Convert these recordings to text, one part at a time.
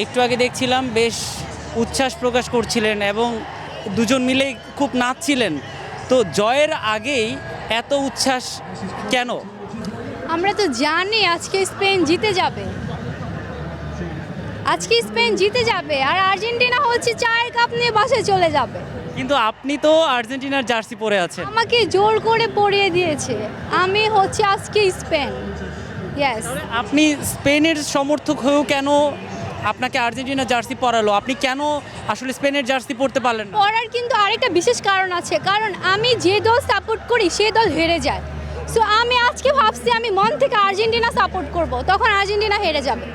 একটু আগে দেখছিলাম বেশ উচ্ছ্বাস প্রকাশ করছিলেন এবং দুজন মিলেই খুব নাচছিলেন। তো জয়ের আগেই এত উচ্ছ্বাস কেন? আমরা তো জানি আজকে স্পেন জিতে যাবে, আজকে স্পেন জিতে যাবে আর আর্জেন্টিনা হচ্ছে 4 কাপ নিয়ে বাসায় চলে যাবে। কিন্তু আপনি তো আর্জেন্টিনার জার্সি পরে আছেন। আমাকে জোর করে পরিয়ে দিয়েছে, আমি হচ্ছে আজকে স্পেন। ইয়েস, আপনি স্পেনের সমর্থক হয়েও কেন আপনাকে আর্জেন্টিনার জার্সি পরালো? আপনি কেন আসলে স্পেনের জার্সি পরতে পারলেন না? পড়ার কিন্তু আরেকটা বিশেষ কারণ আছে, কারণ আমি যে দল সাপোর্ট করি সেই দল হেরে যায়। সো আমি আজকে ভাবছি আমি মন থেকে আর্জেন্টিনা সাপোর্ট করব, তখন আর্জেন্টিনা হেরে যাবে।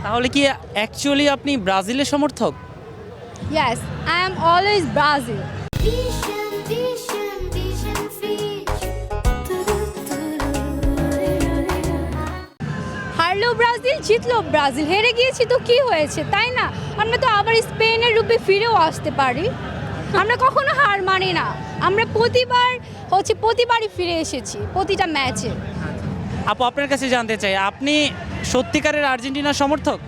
তাহলে কি অ্যাকচুয়ালি আপনি ব্রাজিলের সমর্থক? Yes, I am always Brazil. হারলো ব্রাজিল, জিতলো ব্রাজিল, হেরে গিয়েছি তো কি হয়েছে, তাই না? আমরা তো আবার স্পেনের রূপে ফিরেও আসতে পারি। আমরা কখনো হার মানি না, আমরা প্রতিবারই ফিরে এসেছি প্রতিটা ম্যাচে। আপু, আপনার কাছে জানতে চাই, আপনি সত্যিকারের আর্জেন্টিনার সমর্থক?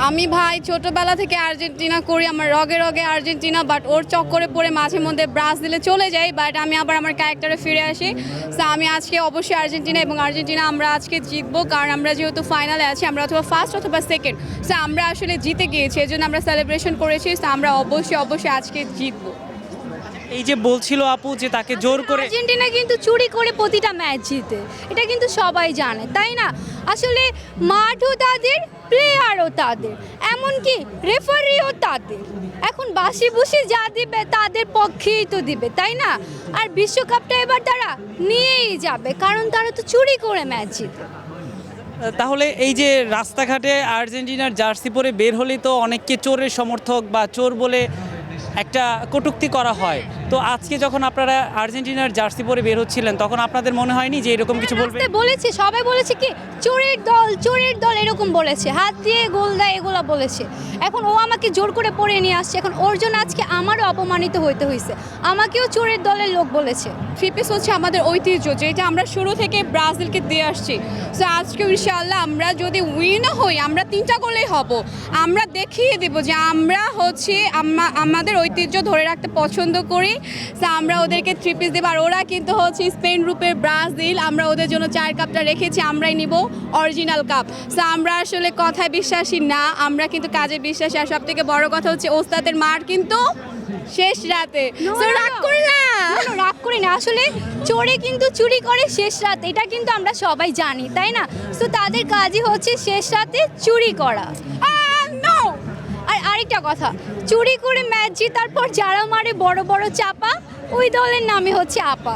আমি ভাই ছোটবেলা থেকে আর্জেন্টিনা করি, আমার রগে রগে আর্জেন্টিনা, বাট ওর চক্করে পড়ে মাঝে মধ্যে ব্রাজিলে চলে যাই, বাট আমি আবার আমার ক্যারেক্টারে ফিরে আসি। সো আমি আজকে অবশ্যই আর্জেন্টিনা, এবং আর্জেন্টিনা আমরা আজকে জিতবো, কারণ আমরা যেহেতু ফাইনালে আছি, আমরা অথবা ফার্স্ট অথবা সেকেন্ড, সো আমরা আসলে জিতে গিয়েছি, এই জন্য আমরা সেলিব্রেশন করেছি। সো আমরা অবশ্যই আজকে জিতবো। এই যে বলছিল আপু যে তাকে জোর করে, আর্জেন্টিনা কিন্তু চুরি করে প্রতিটা ম্যাচ জিতে, এটা কিন্তু সবাই জানে, তাই না? আসলে মাঠও তাদের, প্লেয়ারও তাদের, এমনকি রেফারিও তাদের। এখন বাসি বুসি যা দিবে তাদের পক্ষেই তো দিবে, তাই না? আর বিশ্বকাপটা এবার তারা নিয়েই যাবে, কারণ তারা তো চুরি করে ম্যাচ জিতে। তাহলে এই যে রাস্তাঘাটে আর্জেন্টিনার জার্সি পরে বের হলেই তো অনেককে চোরের সমর্থক বা চোর বলে একটা কটূক্তি করা হয়। তো আজকে যখন আপনারা আর্জেন্টিনার জার্সি পরে বের হচ্ছিলেন, তখন আপনাদের মনে হয়নি যে এরকম কিছু বলবে? রাস্তায় বলেছে, সবাই বলেছে কি চোরের দল, চোরের দল, এরকম বলেছে, হাত দিয়ে গোল দেয় এগুলা বলেছে। এখন ও আমাকে জোর করে পড়ে নিয়ে আসছে, এখন ওর জন্য আজকে আমারও অপমানিত হইতে হয়েছে, আমাকেও চোরের দলের লোক বলেছে। থ্রি পিস হচ্ছে আমাদের ঐতিহ্য, যেটা আমরা শুরু থেকে ব্রাজিলকে দিয়ে আসছি। সো আজকে ইনশাআল্লাহ আমরা যদি উইনও হই, আমরা 3টা গোলেই হব, আমরা দেখিয়ে দেব যে আমরা হচ্ছে আমাদের ঐতিহ্য ধরে রাখতে পছন্দ করি। সো আমরা ওদেরকে থ্রি পিস দেবো, আর ওরা কিন্তু হচ্ছে স্পেন রূপের ব্রাজিল, আমরা ওদের জন্য 4 কাপটা রেখেছি, আমরাই নিব অরিজিনাল কাপ। সো আমরা আসলে কথায় বিশ্বাসী না, আমরা কিন্তু কাজে বিশ্বাসী। আর সব থেকে বড় কথা হচ্ছে ওস্তাদের মার কিন্তু শেষ রাতে। সো রাগ করি না, রাগ করি না, আসলে চোরে কিন্তু চুরি করে শেষ রাতে, এটা কিন্তু আমরা সবাই জানি, তাই না? তো তাদের কাজই হচ্ছে শেষ রাতে চুরি করা। নো। আর আরেকটা কথা, চুরি করে ম্যাচ জেতার পর যারা মারে বড় বড় চাপা, ওই দলের নামই হচ্ছে আপা।